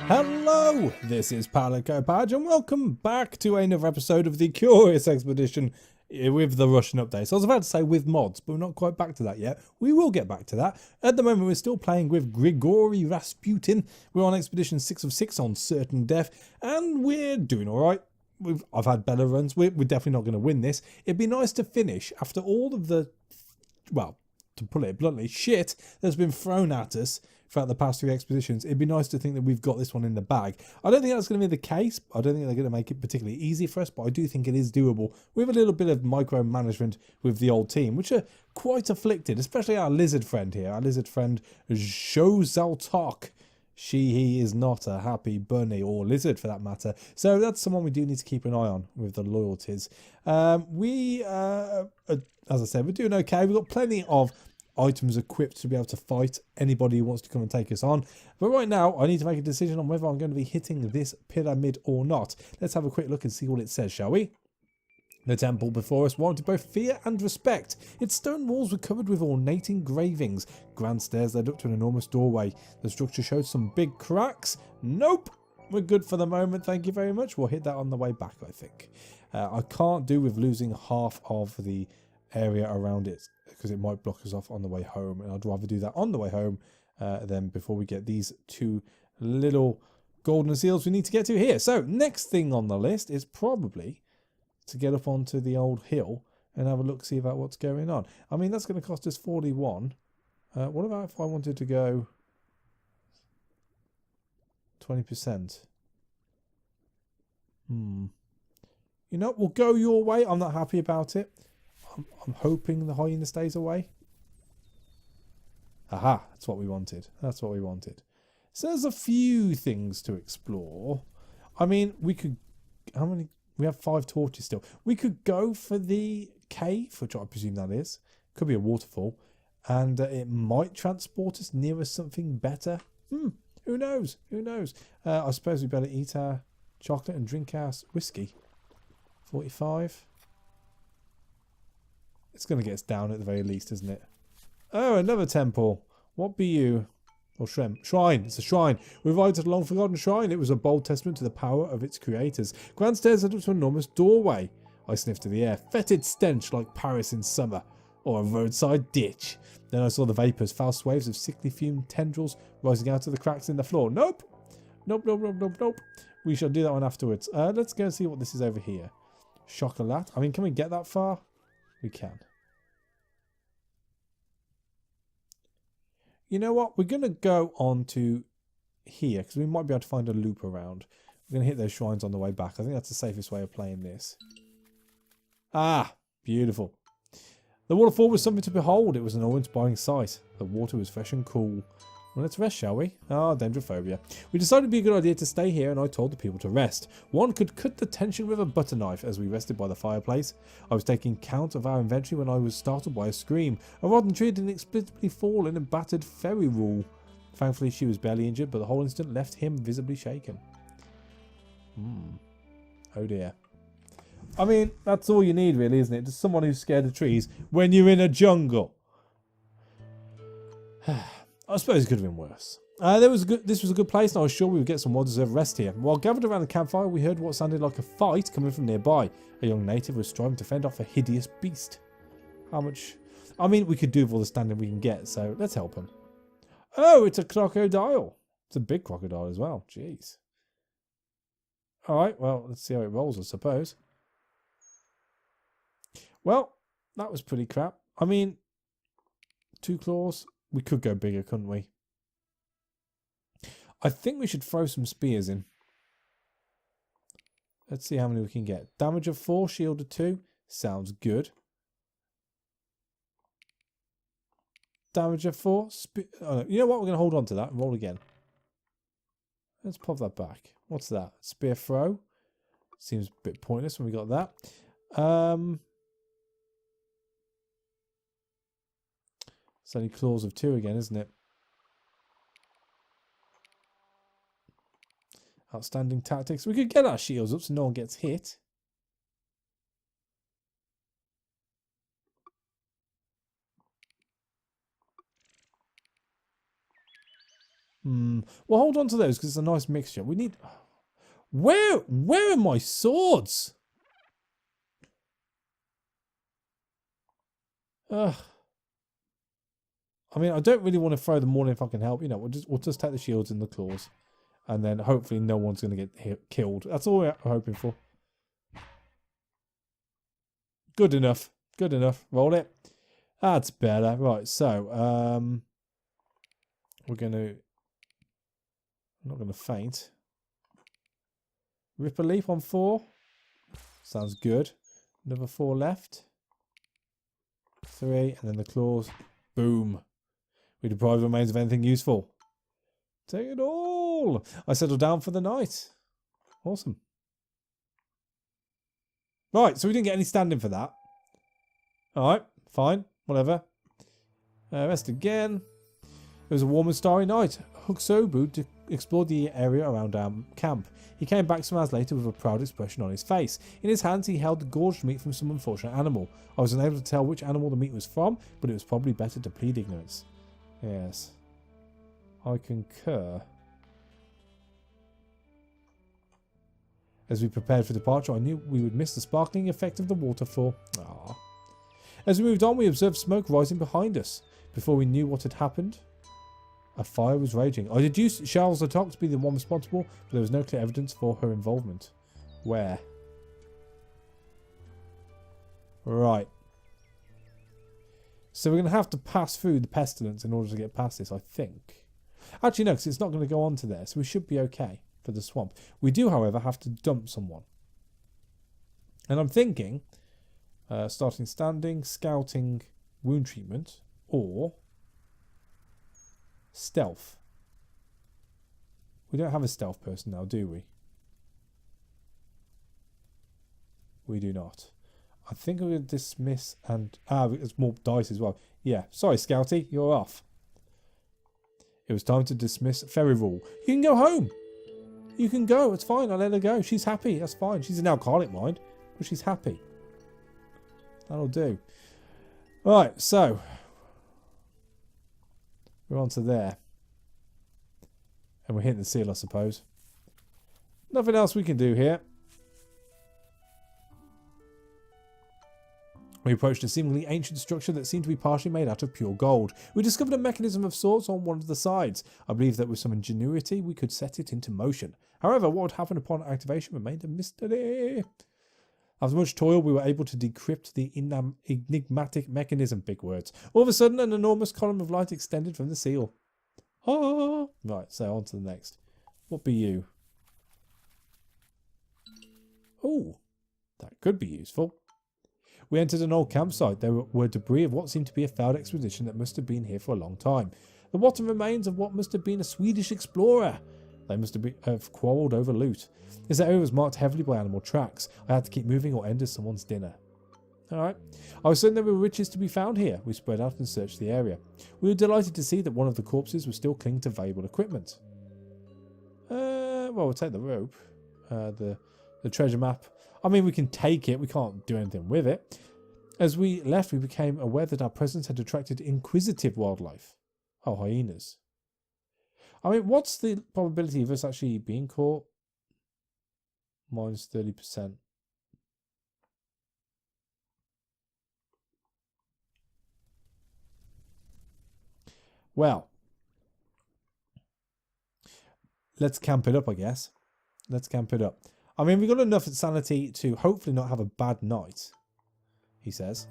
Hello, this is Palico Badge and welcome back to another episode of the Curious Expedition with the Russian updates. I was about to say with mods, but we're not quite back to that yet. We will get back to that. At the moment, we're still playing with Grigory Rasputin. We're on Expedition 6 of 6 on certain death, and we're doing alright. I've had better runs. We're definitely not going to win this. It'd be nice to finish after all of the, well, to put it bluntly, shit that's been thrown at us throughout the past 3 expeditions. It'd be nice to think that we've got this one in the bag. I don't think that's going to be the case. I don't think they're going to make it particularly easy for us, but I do think it is doable with a little bit of micromanagement with the old team, which are quite afflicted, especially our lizard friend here. Our lizard friend, Zhozaltok. He is not a happy bunny, or lizard for that matter. So that's someone we do need to keep an eye on with the loyalties. As I said, we're doing okay. We've got plenty of items equipped to be able to fight anybody who wants to come and take us on. But right now, I need to make a decision on whether I'm going to be hitting this pyramid or not. Let's have a quick look and see what it says, shall we? The temple before us warranted both fear and respect. Its stone walls were covered with ornate engravings. Grand stairs led up to an enormous doorway. The structure showed some big cracks. Nope. We're good for the moment, thank you very much. We'll hit that on the way back, I think. I can't do with losing half of the area around it, because it might block us off on the way home, and I'd rather do that on the way home than before we get these 2 little golden seals we need to get to here. So next thing on the list is probably to get up onto the old hill and have a look, see about what's going on. I mean, that's going to cost us 41. What about if I wanted to go 20%? You know, we'll go your way. I'm not happy about it. I'm hoping the hyena stays away. Aha, that's what we wanted. That's what we wanted. So there's a few things to explore. I mean, we could... How many... We have 5 torches still. We could go for the cave, which I presume that is. Could be a waterfall. And it might transport us nearer something better. Who knows? Who knows? I suppose we better eat our chocolate and drink our whiskey. 45. It's going to get us down at the very least, isn't it? Oh, another temple. What be you? Or shrine. It's a shrine. We arrived at a long-forgotten shrine. It was a bold testament to the power of its creators. Grand stairs led up to an enormous doorway. I sniffed at the air. Fetid stench like Paris in summer. Or a roadside ditch. Then I saw the vapours, foul waves of sickly fumed tendrils rising out of the cracks in the floor. Nope. Nope, nope, nope, nope, nope. We shall do that one afterwards. Let's go and see what this is over here. Chocolat. I mean, can we get that far? We can. You know what? We're going to go on to here, because we might be able to find a loop around. We're going to hit those shrines on the way back. I think that's the safest way of playing this. Ah, beautiful. The waterfall was something to behold. It was an awe-inspiring sight. The water was fresh and cool. Well, let's rest, shall we? Ah, dendrophobia. We decided it would be a good idea to stay here, and I told the people to rest. One could cut the tension with a butter knife as we rested by the fireplace. I was taking count of our inventory when I was startled by a scream. A rotten tree had inexplicably fallen and battered ferry rule. Thankfully, she was barely injured, but the whole incident left him visibly shaken. Oh dear. I mean, that's all you need, really, isn't it? Just someone who's scared of trees when you're in a jungle. I suppose it could have been worse. This was a good place, and I was sure we would get some well-deserved rest here. While gathered around the campfire, we heard what sounded like a fight coming from nearby. A young native was striving to fend off a hideous beast. How much... I mean, we could do with all the standing we can get, so let's help him. Oh, it's a crocodile. It's a big crocodile as well. Jeez. Alright, well, let's see how it rolls, I suppose. Well, that was pretty crap. I mean, 2 claws... We could go bigger, couldn't we? I think we should throw some spears in. Let's see how many we can get. Damage of 4, shield of 2. Sounds good. Damage of 4. Oh, no. You know what? We're going to hold on to that and roll again. Let's pop that back. What's that? Spear throw. Seems a bit pointless when we got that. It's only claws of 2 again, isn't it? Outstanding tactics. We could get our shields up so no one gets hit. Well, hold on to those because it's a nice mixture. We need... Where are my swords? Ugh. I mean, I don't really want to throw them all in if I can help. You know, we'll just take the shields and the claws. And then hopefully no one's going to get killed. That's all we're hoping for. Good enough. Good enough. Roll it. That's better. Right, so, we're going to... I'm not going to faint. Rip a leap on 4. Sounds good. Another 4 left. 3, and then the claws. Boom. We deprive the remains of anything useful. Take it all. I settle down for the night. Awesome. Right, so we didn't get any standing for that. Alright, fine. Whatever. Rest again. It was a warm and starry night. Huksobu explored the area around our camp. He came back some hours later with a proud expression on his face. In his hands he held the gorged meat from some unfortunate animal. I was unable to tell which animal the meat was from, but it was probably better to plead ignorance. Yes. I concur. As we prepared for departure, I knew we would miss the sparkling effect of the waterfall. Ah. As we moved on, we observed smoke rising behind us. Before we knew what had happened, a fire was raging. I deduced Charles Lecoq to be the one responsible, but there was no clear evidence for her involvement. Where? Right. So we're going to have to pass through the pestilence in order to get past this, I think. Actually, no, because it's not going to go on to there, so we should be okay for the swamp. We do, however, have to dump someone. And I'm thinking, starting standing, scouting, wound treatment, or stealth. We don't have a stealth person now, do we? We do not. I think we're going to dismiss and... there's more dice as well. Yeah, sorry, Scouty, you're off. It was time to dismiss Ferry Rule. You can go home. You can go. It's fine. I'll let her go. She's happy. That's fine. She's an alcoholic, mind, but she's happy. That'll do. Right, so we're on to there. And we're hitting the seal, I suppose. Nothing else we can do here. We approached a seemingly ancient structure that seemed to be partially made out of pure gold. We discovered a mechanism of sorts on one of the sides. I believe that with some ingenuity we could set it into motion. However, what would happen upon activation remained a mystery. After much toil, we were able to decrypt the enigmatic mechanism. Big words. All of a sudden, an enormous column of light extended from the seal. Ah! Right, so on to the next. What be you? Oh, that could be useful. We entered an old campsite. There were debris of what seemed to be a failed expedition that must have been here for a long time. The rotten remains of what must have been a Swedish explorer. They must have quarrelled over loot. This area was marked heavily by animal tracks. I had to keep moving or end as someone's dinner. Alright. I was certain there were riches to be found here. We spread out and searched the area. We were delighted to see that one of the corpses was still clinging to valuable equipment. Well, we'll take the rope. The treasure map. I mean, we can take it. We can't do anything with it. As we left, we became aware that our presence had attracted inquisitive wildlife. Oh, hyenas. I mean, what's the probability of us actually being caught? Minus 30%. Well, let's camp it up, I guess. Let's camp it up. I mean, we've got enough sanity to hopefully not have a bad night, he says.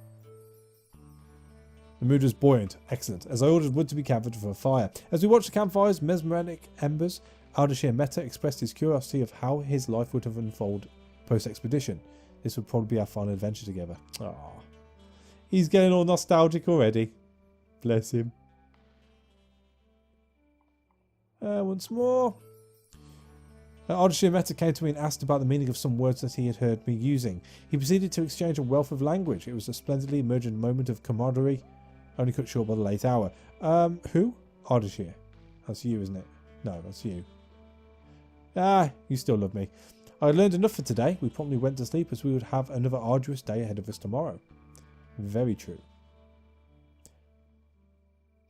The mood was buoyant. Excellent. As I ordered wood to be gathered for a fire. As we watched the campfire's mesmeric embers, Ardashir Mehta expressed his curiosity of how his life would have unfolded post-expedition. This would probably be our final adventure together. Ah, he's getting all nostalgic already. Bless him. Once more. Ardashir Mehta came to me and asked about the meaning of some words that he had heard me using. He proceeded to exchange a wealth of language. It was a splendidly emergent moment of camaraderie, only cut short by the late hour. Who? Ardashir. That's you, isn't it? No, that's you. Ah, you still love me. I learned enough for today. We promptly went to sleep as we would have another arduous day ahead of us tomorrow. Very true.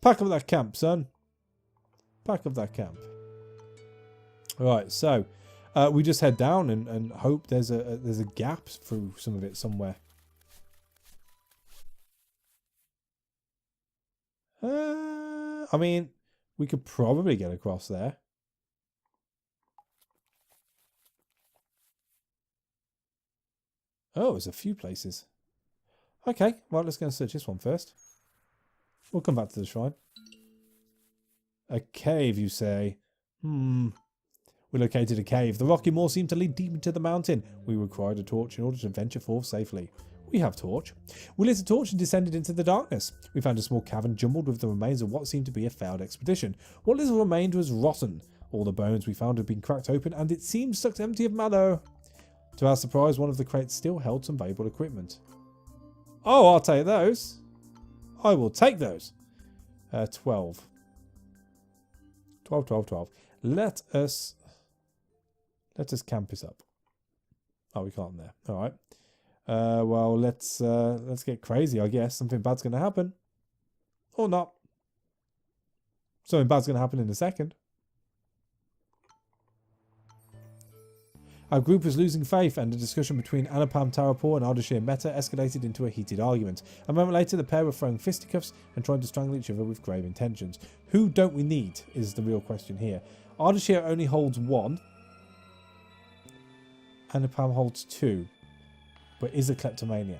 Pack up that camp, son. Back of that camp. Right, so we just head down and hope there's a gap through some of it somewhere. I mean, we could probably get across there. Oh, there's a few places. Okay, well, let's go and search this one first. We'll come back to the shrine. A cave, you say? We located a cave. The rocky moor seemed to lead deep into the mountain. We required a torch in order to venture forth safely. We have torch. We lit a torch and descended into the darkness. We found a small cavern jumbled with the remains of what seemed to be a failed expedition. What little remained was rotten. All the bones we found had been cracked open, and it seemed sucked empty of marrow. To our surprise, one of the crates still held some valuable equipment. Oh, I'll take those. I will take those. 12. 12. Let us camp this up. Oh, we can't there. All right. Well, let's get crazy, I guess. Something bad's going to happen. Or not. Something bad's going to happen in a second. Our group was losing faith, and the discussion between Anupam Tarapur and Ardashir Mehta escalated into a heated argument. A moment later, the pair were throwing fisticuffs and trying to strangle each other with grave intentions. Who don't we need is the real question here. Ardashir only holds 1. Anupam holds 2. But is a kleptomaniac.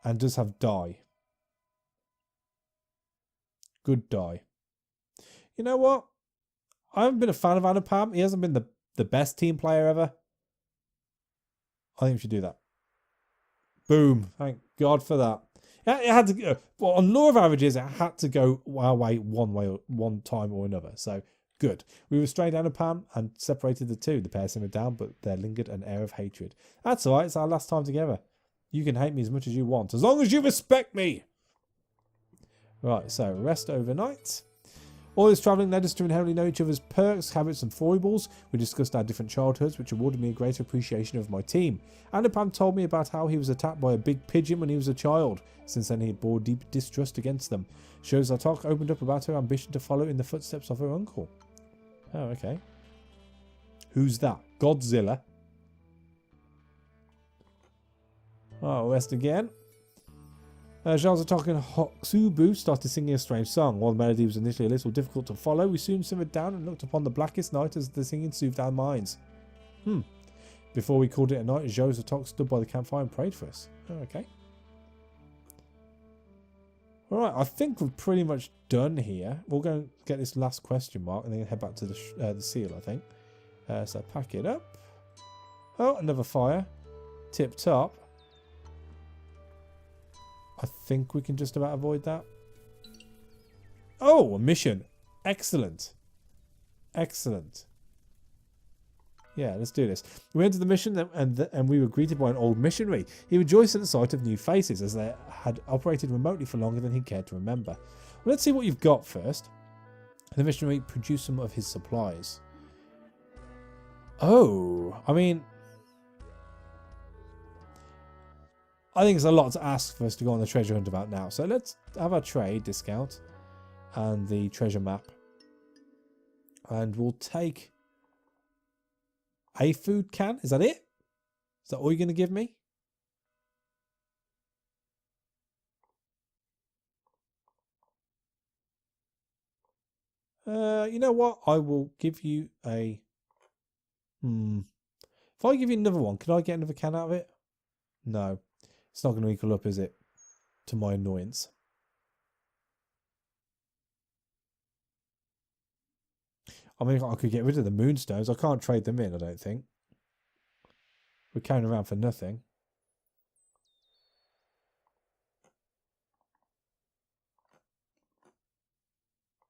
And does have die. Good die. You know what? I haven't been a fan of Anupam. He hasn't been the best team player ever. I think we should do that. Boom. Thank God for that. It had to go. Well, on law of averages, it had to go our way one time or another. So, good. We restrained Anupam and separated the two. The pair simmered down, but there lingered an air of hatred. That's alright. It's our last time together. You can hate me as much as you want, as long as you respect me. Right, so rest overnight. All this travelling led us to inherently know each other's perks, habits and foibles. We discussed our different childhoods, which awarded me a greater appreciation of my team. Anupam told me about how he was attacked by a big pigeon when he was a child. Since then he had bore deep distrust against them. Shozatok opened up about her ambition to follow in the footsteps of her uncle. Oh, okay. Who's that? Godzilla. Oh, rest again. Shozatok and Hotsubu started singing a strange song. While the melody was initially a little difficult to follow, we soon simmered down and looked upon the blackest night as the singing soothed our minds. Before we called it a night, Shozatok stood by the campfire and prayed for us. Oh, okay. Alright, I think we're pretty much done here. We'll go and get this last question mark and then head back to the seal, I think. So pack it up. Oh, another fire. Tip top. I think we can just about avoid that. Oh, a mission. Excellent. Excellent. Yeah, let's do this. We entered the mission and we were greeted by an old missionary. He rejoiced at the sight of new faces as they had operated remotely for longer than he cared to remember. Well, let's see what you've got first. The missionary produced some of his supplies. Oh, I mean, I think it's a lot to ask for us to go on the treasure hunt about now. So let's have our trade discount and the treasure map. And we'll take a food can. Is that it? Is that all you're going to give me? You know what? I will give you a... If I give you another one, can I get another can out of it? No. It's not going to equal up, is it? To my annoyance. I mean, I could get rid of the moonstones. I can't trade them in, I don't think. We're carrying around for nothing.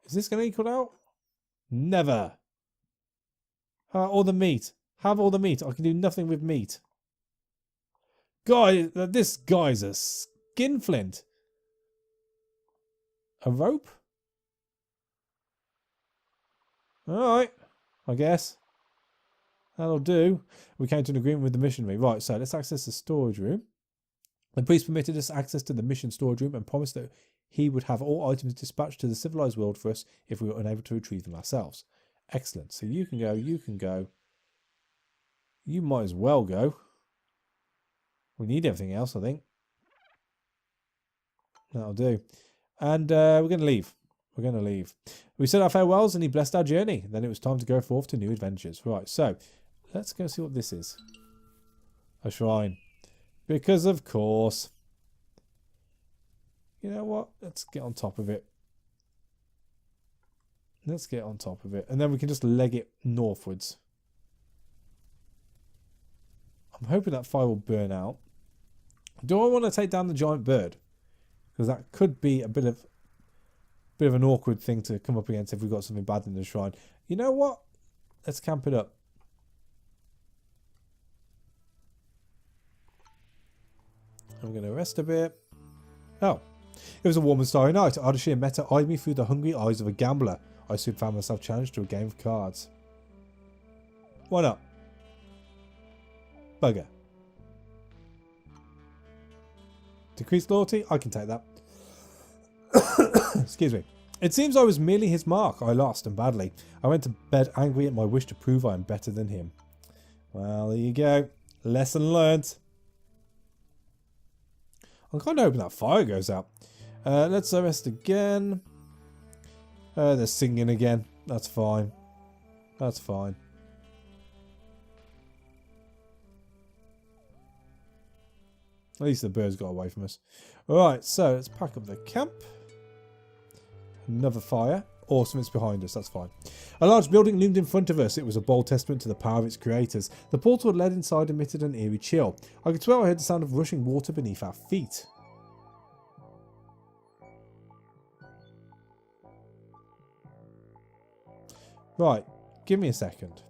Is this going to equal out? Never. All the meat. Have all the meat. I can do nothing with meat. Guy, this guy's a skinflint. A rope? Alright, I guess. That'll do. We came to an agreement with the missionary. Right, so let's access the storage room. The priest permitted us access to the mission storage room and promised that he would have all items dispatched to the civilized world for us if we were unable to retrieve them ourselves. Excellent. So you can go, you can go. You might as well go. We need everything else, I think. That'll do. And we're going to leave. We're going to leave. We said our farewells and he blessed our journey. Then it was time to go forth to new adventures. Right, so let's go see what this is. A shrine. Because of course. You know what? Let's get on top of it. Let's get on top of it. And then we can just leg it northwards. I'm hoping that fire will burn out. Do I want to take down the giant bird? Because that could be a bit of an awkward thing to come up against if we've got something bad in the shrine. You know what? Let's camp it up. I'm going to rest a bit. Oh. It was a warm and starry night. Ardashir and Meta eyed me through the hungry eyes of a gambler. I soon found myself challenged to a game of cards. Why not? Bugger. Decreased loyalty? I can take that. Excuse me. It seems I was merely his mark. I lost, and badly. I went to bed angry at my wish to prove I am better than him. Well, there you go. Lesson learnt. I'm kind of hoping that fire goes out. Let's rest again. They're singing again. That's fine. That's fine. At least the birds got away from us. Alright, so let's pack up the camp. Another fire. Awesome, it's behind us, that's fine. A large building loomed in front of us. It was a bold testament to the power of its creators. The portal that led inside emitted an eerie chill. I could swear I heard the sound of rushing water beneath our feet. Right, give me a second.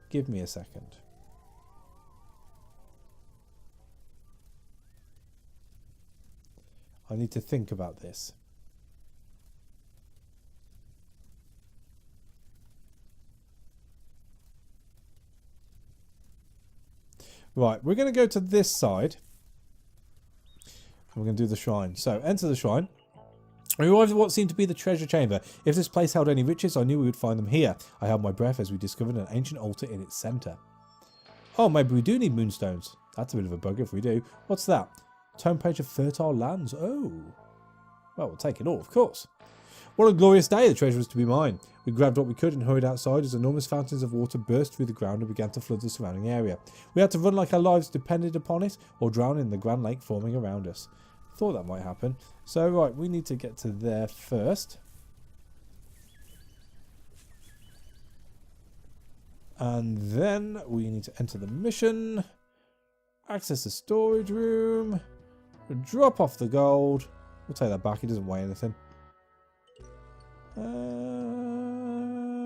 Give me a second. I need to think about this. Right, we're going to go to this side. We're going to do the shrine. So, enter the shrine. We arrived at what seemed to be the treasure chamber. If this place held any riches, I knew we would find them here. I held my breath as we discovered an ancient altar in its centre. Oh, maybe we do need moonstones. That's a bit of a bug if we do. What's that? Tome page of fertile lands. Oh. Well, we'll take it all, of course. What a glorious day. The treasure was to be mine. We grabbed what we could and hurried outside as enormous fountains of water burst through the ground and began to flood the surrounding area. We had to run like our lives depended upon it or drown in the grand lake forming around us. Thought that might happen. So, right, we need to get to there first. And then we need to enter the mission. Access the storage room. Drop off the gold. We'll take that back. It doesn't weigh anything.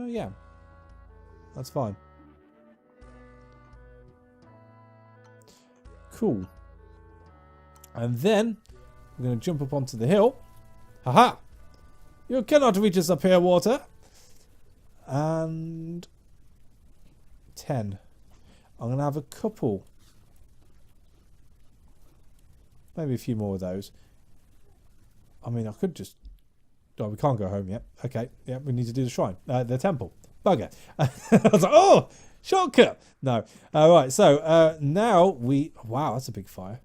Yeah. That's fine. Cool. And then we're going to jump up onto the hill. Haha! You cannot reach us up here, water. And 10. I'm going to have a couple. Maybe a few more of those. I mean, I could just... Oh, we can't go home yet. Okay, yeah, we need to do the shrine. The temple. Bugger. I was like, oh, shortcut. No. All right, so now we... Wow, that's a big fire.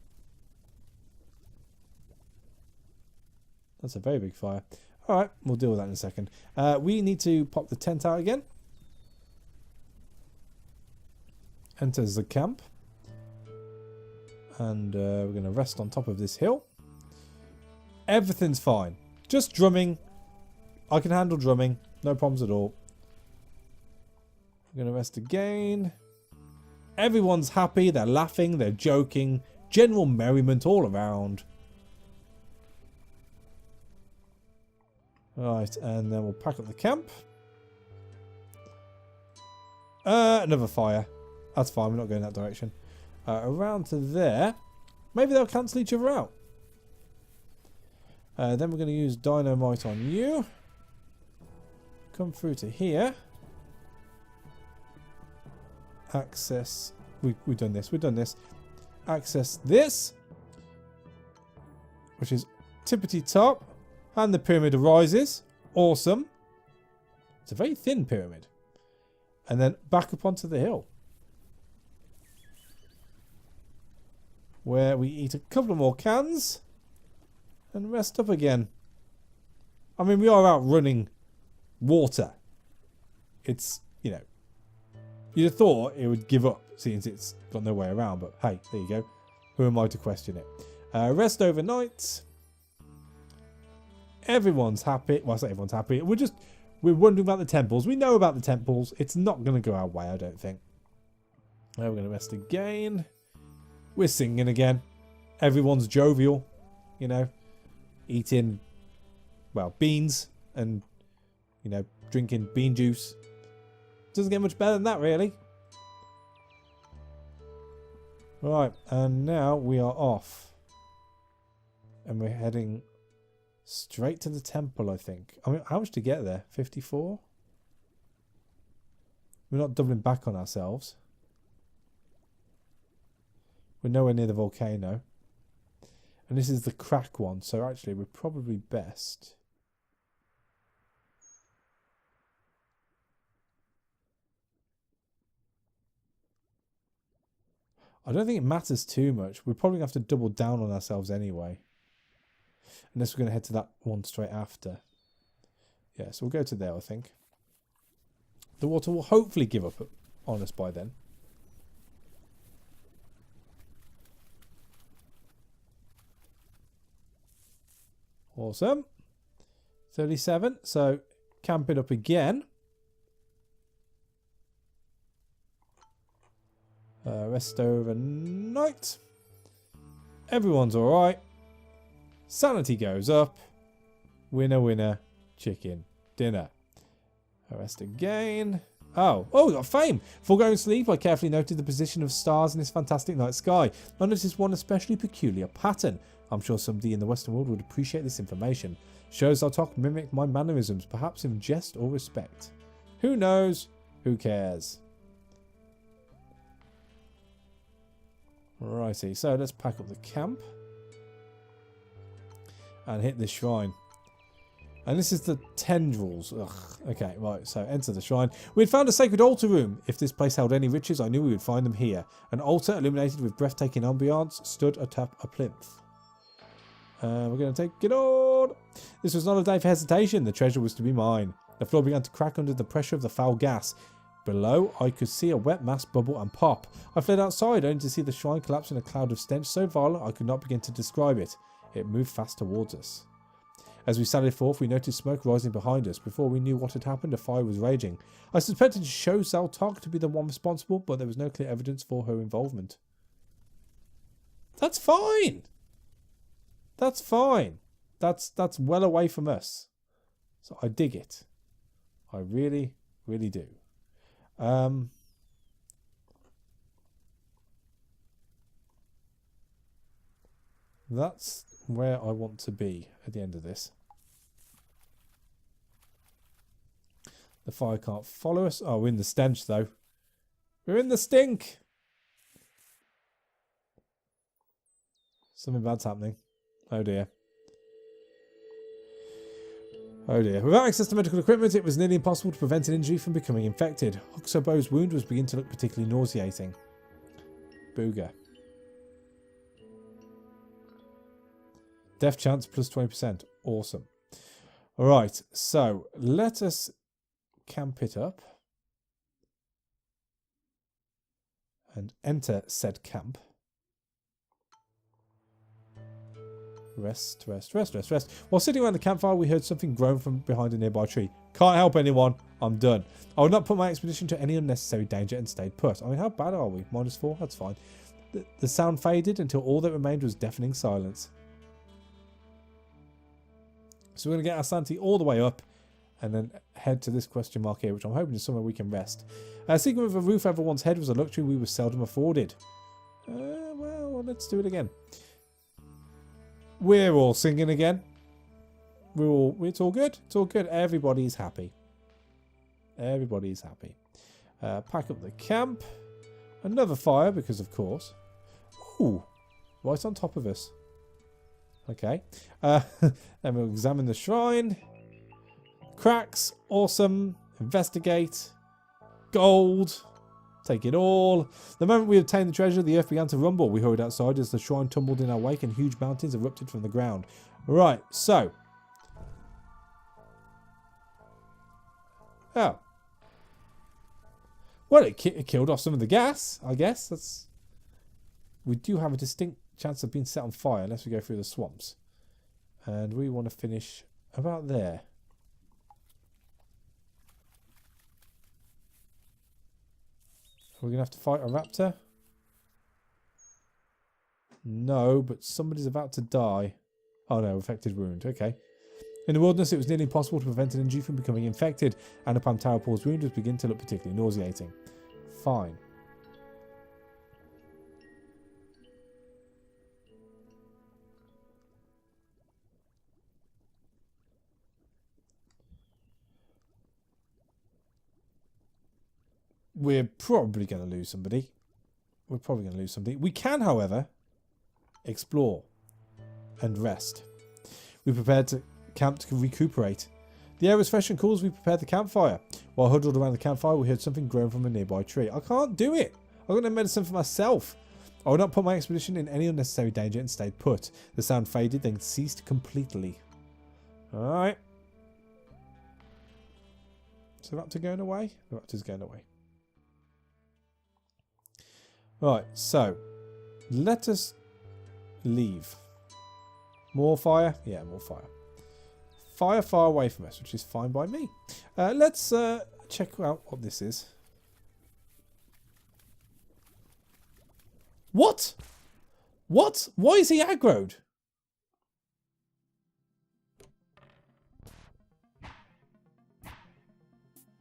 That's a very big fire. All right, we'll deal with that in a second. We need to pop the tent out again. Enters the camp. And we're going to rest on top of this hill. Everything's fine. Just drumming. I can handle drumming. No problems at all. We're going to rest again. Everyone's happy. They're laughing. They're joking. General merriment all around. Right, and then we'll pack up the camp. Another fire. That's fine. We're not going that direction. Around to there. Maybe they'll cancel each other out. Then we're going to use dynamite on you. Come through to here. Access. We've done this. We've done this. access this, which is tippity top, and the pyramid arises. Awesome. It's a very thin pyramid. And then back up onto the hill, where we eat a couple of more cans and rest up again. I mean, we are outrunning water. It's, you know, you'd have thought it would give up since it's got no way around, but hey, there you go. Who am I to question it? Rest overnight. Everyone's happy. Well, I say everyone's happy. We're wondering about the temples. We know about the temples. It's not going to go our way, I don't think. Now we're going to rest again. We're singing again. Everyone's jovial, you know, eating, well, beans and, you know, drinking bean juice. Doesn't get much better than that, really. Right, and now we are off. And we're heading straight to the temple, I think. I mean, how much to get there? 54? We're not doubling back on ourselves. We're nowhere near the volcano. And this is the crack one, so actually we're probably best. I don't think it matters too much. We're probably going to have to double down on ourselves anyway. Unless we're going to head to that one straight after. Yeah, so we'll go to there, I think. The water will hopefully give up on us by then. Awesome. 37. So, camp it up again. Rest overnight. Everyone's alright. Sanity goes up. Winner, winner, chicken dinner. Rest again. Oh, we got fame. Before going to sleep, I carefully noted the position of stars in this fantastic night sky. I noticed one especially peculiar pattern. I'm sure somebody in the Western world would appreciate this information. Shows our talk mimic my mannerisms, perhaps in jest or respect. Who knows? Who cares? Righty, so let's pack up the camp and hit this shrine. And this is the tendrils. Ugh. Okay, right, so enter the shrine. We had found a sacred altar room. If this place held any riches, I knew we would find them here. An altar illuminated with breathtaking ambiance stood atop a plinth. We're going to take it on. This was not a day for hesitation. The treasure was to be mine. The floor began to crack under the pressure of the foul gas. Below, I could see a wet mass bubble and pop. I fled outside, only to see the shrine collapse in a cloud of stench so violent I could not begin to describe it. It moved fast towards us. As we sallied forth, we noticed smoke rising behind us. Before we knew what had happened, a fire was raging. I suspected Sho Zaltok to be the one responsible, but there was no clear evidence for her involvement. That's fine. That's fine. That's well away from us. So I dig it. I really, really do. That's where I want to be at the end of this. The fire can't follow us. Oh, we're in the stench though. We're in the stink. Something bad's happening. Oh dear. Oh dear. Without access to medical equipment, it was nearly impossible to prevent an injury from becoming infected. Hokusobo's wound was beginning to look particularly nauseating. Booger. Death chance plus 20%. Awesome. Alright, so let us camp it up. And enter said camp. Rest, rest, rest, rest, rest. While sitting around the campfire, we heard something groan from behind a nearby tree. Can't help anyone. I'm done. I would not put my expedition to any unnecessary danger and stayed put. I mean, how bad are we? -4? That's fine. The sound faded until all that remained was deafening silence. So we're going to get our sanity all the way up and then head to this question mark here, which I'm hoping is somewhere we can rest. Seeking with a roof over one's head was a luxury we were seldom afforded. Well, let's do it again. We're all singing again. It's all good. It's all good. Everybody's happy. Everybody's happy. Pack up the camp. Another fire, because of course. Ooh, right on top of us. Okay. Then we'll examine the shrine. Cracks. Awesome. Investigate. Gold. Take it all. The moment we obtained the treasure, the earth began to rumble. We hurried outside as the shrine tumbled in our wake and huge mountains erupted from the ground. Right, so. Oh. Well, it killed off some of the gas, I guess. That's. We do have a distinct chance of being set on fire unless we go through the swamps. And we want to finish about there. We're going to have to fight a raptor? No, but somebody's about to die. Oh no, infected wound. Okay. In the wilderness, it was nearly impossible to prevent an injury from becoming infected, and upon Tarapor's wound was beginning to look particularly nauseating. Fine. We're probably going to lose somebody. We're probably going to lose somebody. We can, however, explore and rest. We prepared to camp to recuperate. The air was fresh and cool as we prepared the campfire. While huddled around the campfire, we heard something groan from a nearby tree. I can't do it. I've got no medicine for myself. I would not put my expedition in any unnecessary danger and stayed put. The sound faded, then ceased completely. Alright. Is the raptor going away? The raptor's going away. Right, so let us leave. More fire? Yeah, more fire. Fire far away from us, which is fine by me. Let's check out what this is. What? What? Why is he aggroed?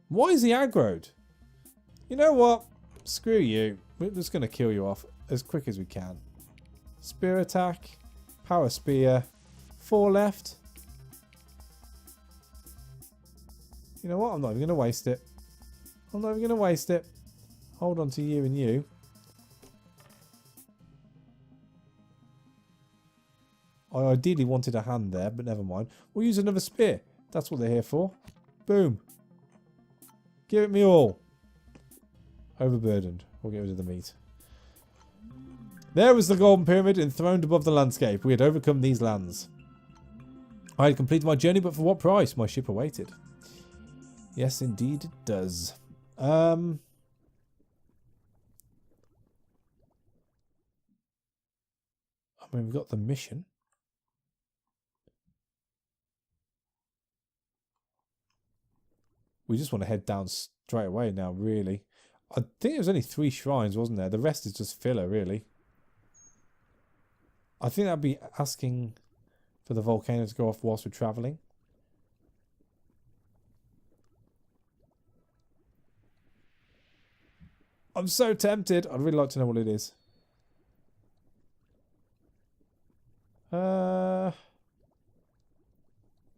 Why is he aggroed? You know what? Screw you. We're just going to kill you off as quick as we can. Spear attack. Power spear. 4 left. You know what? I'm not even going to waste it. I'm not even going to waste it. Hold on to you and you. I ideally wanted a hand there, but never mind. We'll use another spear. That's what they're here for. Boom. Give it me all. Overburdened. We'll get rid of the meat. There was the golden pyramid enthroned above the landscape. We had overcome these lands. I had completed my journey, but for what price? My ship awaited. Yes, indeed it does. I mean, we've got the mission. We just want to head down straight away now, really. I think there was only 3 shrines, wasn't there? The rest is just filler, really. I think that'd be asking for the volcano to go off whilst we're travelling. I'm so tempted. I'd really like to know what it is. No,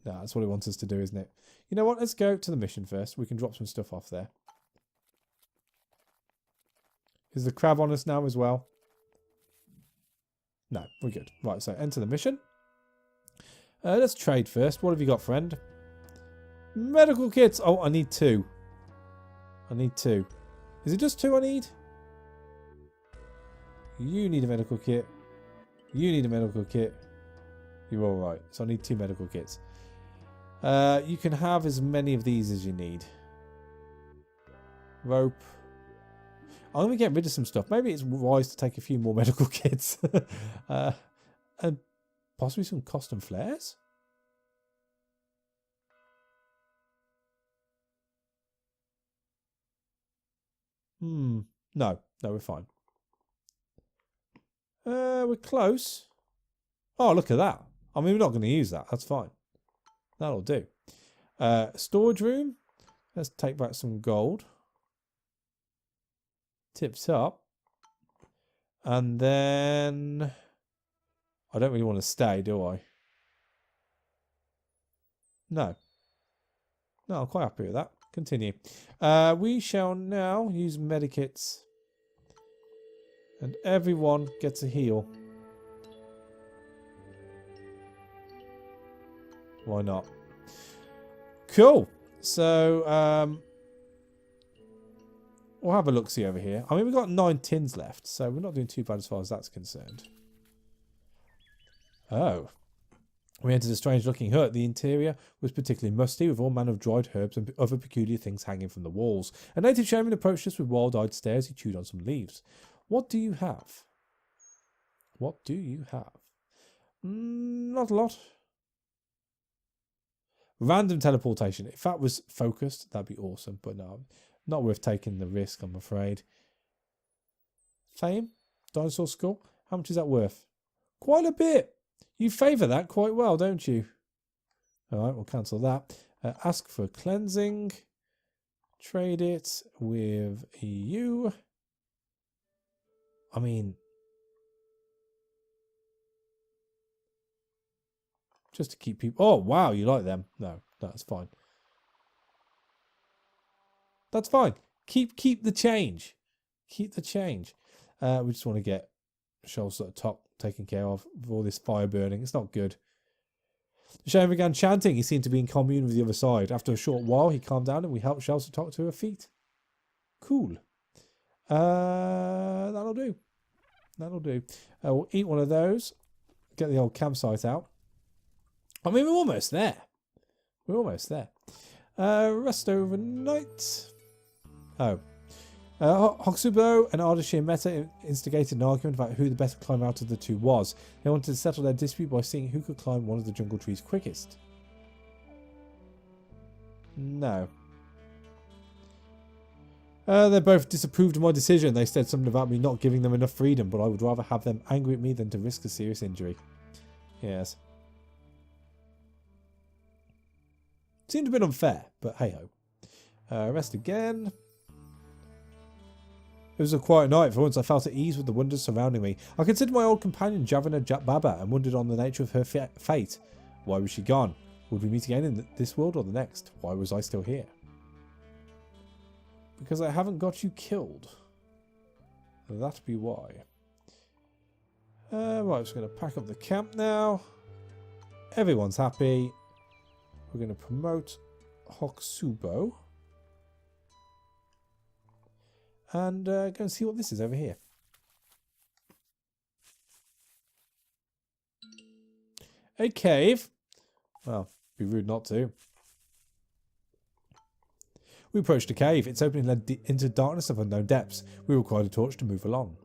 that's what it wants us to do, isn't it? You know what? Let's go to the mission first. We can drop some stuff off there. Is the crab on us now as well? No, we're good. Right, so enter the mission. Let's trade first. What have you got, friend? Medical kits. Oh, I need 2. I need 2. Is it just 2 I need? You need a medical kit. You need a medical kit. You're all right. So I need 2 medical kits. You can have as many of these as you need. Rope. I'm going to get rid of some stuff. Maybe it's wise to take a few more medical kits. And possibly some custom flares? No. No, we're fine. We're close. Oh, look at that. I mean, we're not going to use that. That's fine. That'll do. Storage room. Let's take back some gold. Tip top. And then I don't really want to stay, do I? No. No, I'm quite happy with that. Continue. We shall now use medikits. And everyone gets a heal. Why not? Cool. So, we'll have a look-see over here. I mean, we've got 9 tins left, so we're not doing too bad as far as that's concerned. Oh. We entered a strange-looking hut. The interior was particularly musty, with all manner of dried herbs and other peculiar things hanging from the walls. A native shaman approached us with wild-eyed stares. He chewed on some leaves. What do you have? What do you have? Not a lot. Random teleportation. If that was focused, that'd be awesome. But no, not worth taking the risk, I'm afraid. Fame? Dinosaur skull? How much is that worth? Quite a bit. You favour that quite well, don't you? Alright, we'll cancel that. Ask for cleansing. Trade it with EU. I mean, just to keep people... Oh, wow, you like them. No, that's fine. That's fine. Keep the change. Keep the change. We just want to get Shoals at the top taken care of with all this fire burning. It's not good. The shaman began chanting. He seemed to be in commune with the other side. After a short while, he calmed down and we helped Shoals to talk to her feet. Cool. That'll do. That'll do. We'll eat one of those. Get the old campsite out. I mean, we're almost there. We're almost there. Rest overnight. Oh. Hokusubo and Ardashir Meta instigated an argument about who the better climber out of the two was. They wanted to settle their dispute by seeing who could climb one of the jungle trees quickest. No. They both disapproved of my decision. They said something about me not giving them enough freedom, but I would rather have them angry at me than to risk a serious injury. Yes. Seemed a bit unfair, but hey-ho. Rest again. It was a quiet night. For once I felt at ease with the wonders surrounding me. I considered my old companion Javana Baba and wondered on the nature of her fate. Why was she gone? Would we meet again in this world or the next? Why was I still here? Because I haven't got you killed. That'd be why. Right, I'm just going to pack up the camp now. Everyone's happy. We're going to promote Hokusubo. And go and see what this is over here. A cave. Well, be rude not to. We approached a cave. Its opening led into darkness of unknown depths. We required a torch to move along.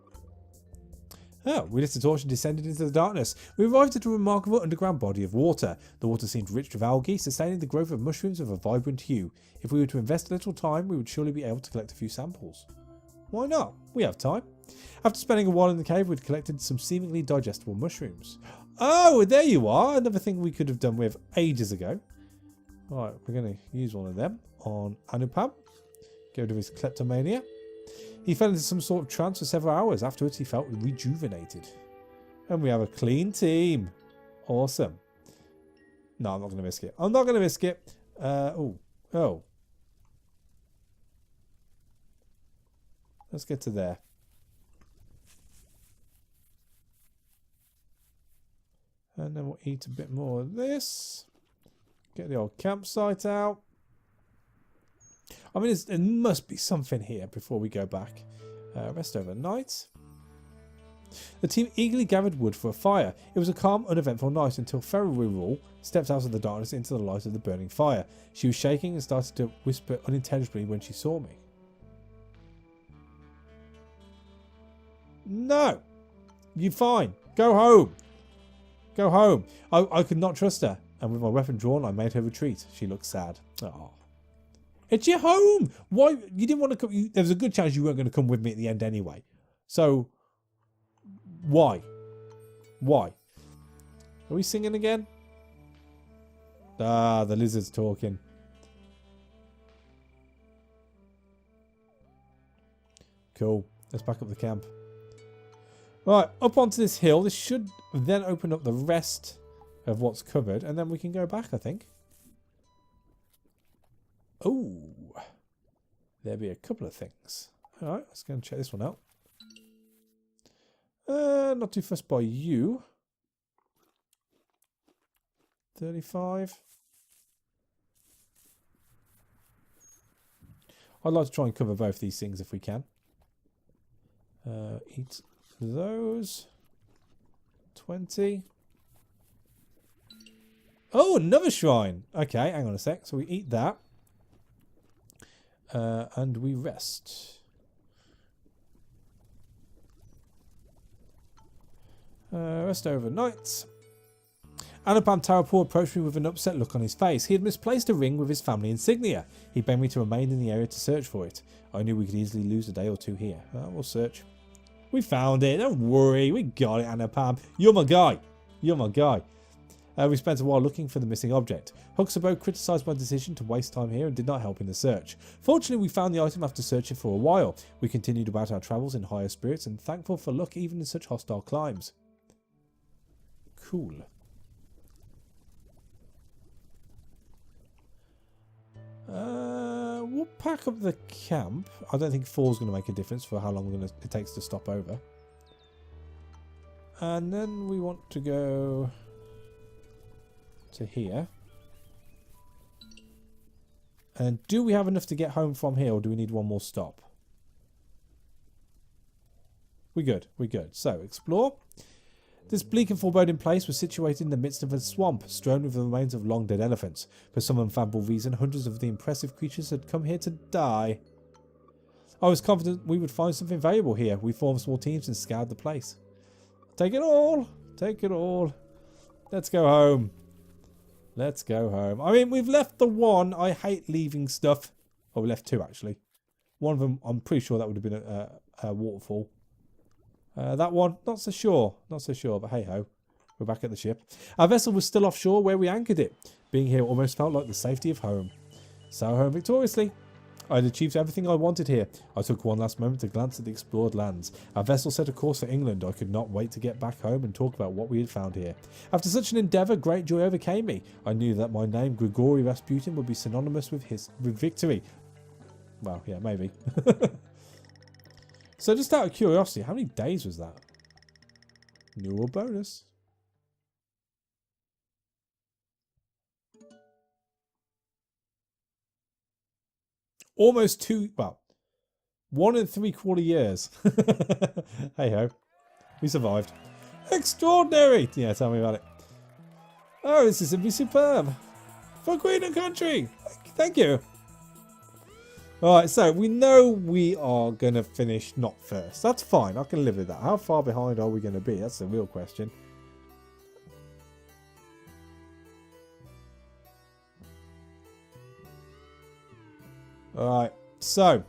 Oh, we lit a torch and descended into the darkness. We arrived at a remarkable underground body of water. The water seemed rich with algae, sustaining the growth of mushrooms of a vibrant hue. If we were to invest a little time, we would surely be able to collect a few samples. Why not? We have time. After spending a while in the cave, we'd collected some seemingly digestible mushrooms. Oh, there you are. Another thing we could have done with ages ago. Right, we're going to use one of them on Anupam. Get rid of his kleptomania. He fell into some sort of trance for several hours. Afterwards, he felt rejuvenated. And we have a clean team. Awesome. No, I'm not going to risk it. I'm not going to risk it. Oh. Let's get to there. And then we'll eat a bit more of this. Get the old campsite out. I mean, there must be something here before we go back. Rest overnight. The team eagerly gathered wood for a fire. It was a calm, uneventful night until Ferrarul stepped out of the darkness into the light of the burning fire. She was shaking and started to whisper unintelligibly when she saw me. No! You're fine. Go home. Go home. I could not trust her, and with my weapon drawn, I made her retreat. She looked sad. Oh. It's your home! Why? You didn't want to come. There was a good chance you weren't going to come with me at the end anyway. So, why? Why? Are we singing again? Ah, the lizard's talking. Cool. Let's back up the camp. Right, up onto this hill. This should then open up the rest of what's covered, and then we can go back, I think. Oh, there'll be a couple of things. All right, let's go and check this one out. Not too fussed by you. 35. I'd like to try and cover both these things if we can. Eat those. 20. Oh, another shrine. Okay, hang on a sec. So we eat that. And we rest. Rest overnight. Anupam Tarapur approached me with an upset look on his face. He had misplaced a ring with his family insignia. He begged me to remain in the area to search for it. I knew we could easily lose a day or two here. We'll search. We found it. Don't worry. We got it, Anupam. You're my guy. You're my guy. We spent a while looking for the missing object. Huxabo criticised my decision to waste time here and did not help in the search. Fortunately, we found the item after searching for a while. We continued about our travels in higher spirits and thankful for luck even in such hostile climes. Cool. We'll pack up the camp. I don't think 4 is going to make a difference for how long it takes to stop over. And then we want to go to here. And do we have enough to get home from here, or do we need one more stop? We're good. We're good. So, explore. This bleak and foreboding place was situated in the midst of a swamp, strewn with the remains of long-dead elephants. For some unfathomable reason, hundreds of the impressive creatures had come here to die. I was confident we would find something valuable here. We formed small teams and scoured the place. Take it all. Take it all. Let's go home. Let's go home. I mean, we've left the one. I hate leaving stuff. Oh, we left 2, actually. One of them, I'm pretty sure that would have been a waterfall. That one, not so sure. Not so sure, but hey-ho. We're back at the ship. Our vessel was still offshore where we anchored it. Being here almost felt like the safety of home. Sail home victoriously. I had achieved everything I wanted here. I took one last moment to glance at the explored lands. Our vessel set a course for England. I could not wait to get back home and talk about what we had found here. After such an endeavour, great joy overcame me. I knew that my name, Grigory Rasputin, would be synonymous with victory. Well, yeah, maybe. So just out of curiosity, how many days was that? New or bonus? Almost 2, well, 1 3/4 years. Hey ho, we survived. Extraordinary! Yeah, tell me about it. Oh, this is simply superb. For Queen and Country! Thank you. Alright, so we know we are going to finish not first. That's fine, I can live with that. How far behind are we going to be? That's the real question. Alright, so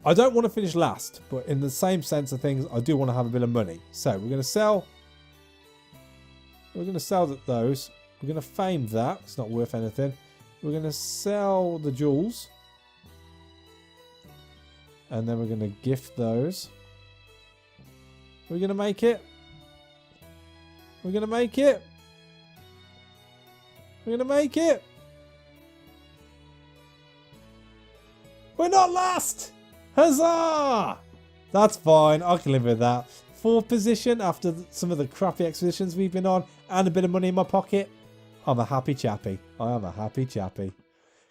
I don't want to finish last, but in the same sense of things, I do want to have a bit of money. So we're going to sell. We're going to sell those. We're going to fame that. It's not worth anything. We're going to sell the jewels. And then we're going to gift those. We're going to make it. We're going to make it. We're going to make it. We're not last! Huzzah! That's fine. I can live with that. 4th position after some of the crappy expeditions we've been on and a bit of money in my pocket. I'm a happy chappy. I am a happy chappy.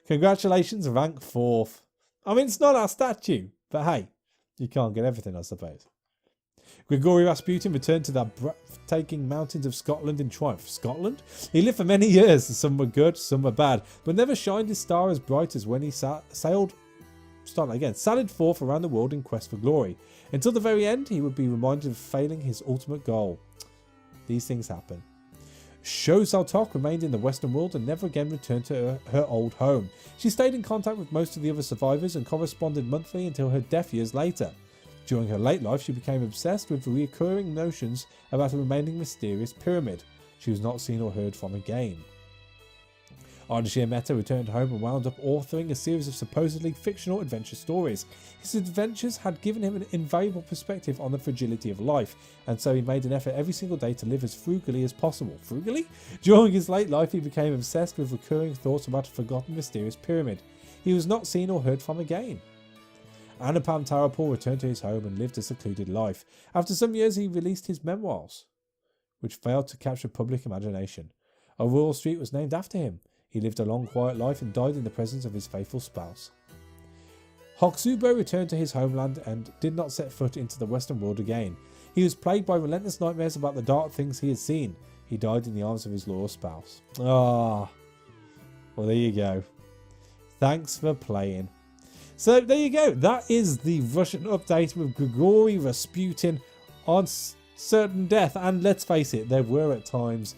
Congratulations, rank 4th. I mean, it's not our statue, but hey, you can't get everything, I suppose. Grigory Rasputin returned to the breathtaking mountains of Scotland in triumph. Scotland? He lived for many years. Some were good, some were bad, but never shined his star as bright as when he sailed forth around the world in quest for glory. Until the very end, he would be reminded of failing his ultimate goal. These things happen. Sho Saltok remained in the Western world and never again returned to her old home. She stayed in contact with most of the other survivors and corresponded monthly until her death years later. During her late life, she became obsessed with the recurring notions about a remaining mysterious pyramid. She was not seen or heard from again. Ardashir Mehta returned home and wound up authoring a series of supposedly fictional adventure stories. His adventures had given him an invaluable perspective on the fragility of life, and so he made an effort every single day to live as frugally as possible. Frugally? During his late life, he became obsessed with recurring thoughts about a forgotten mysterious pyramid. He was not seen or heard from again. Anupam Tarapal returned to his home and lived a secluded life. After some years, he released his memoirs, which failed to capture public imagination. A royal street was named after him. He lived a long, quiet life and died in the presence of his faithful spouse. Hokusubo returned to his homeland and did not set foot into the Western world again. He was plagued by relentless nightmares about the dark things he had seen. He died in the arms of his loyal spouse. Ah, well, there you go. Thanks for playing. So there you go. That is the Russian update with Grigory Rasputin on certain death. And let's face it, there were at times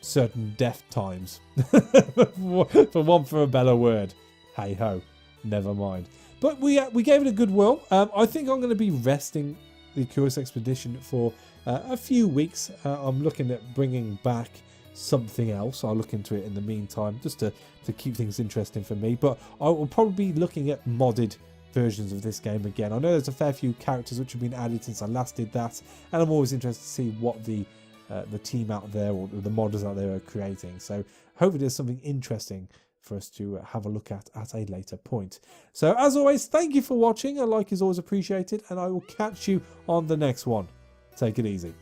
certain death times. for want of a better word. Hey ho, never mind. But we gave it a good whirl. I think I'm going to be resting the Curious Expedition for a few weeks. I'm looking at bringing back something else. I'll look into it in the meantime, just to keep things interesting for me. But I will probably be looking at modded versions of this game again. I know there's a fair few characters which have been added since I last did that, and I'm always interested to see what the team out there or the modders out there are creating. So hopefully there's something interesting for us to have a look at a later point. So as always, thank you for watching. A like is always appreciated, and I will catch you on the next one. Take it easy.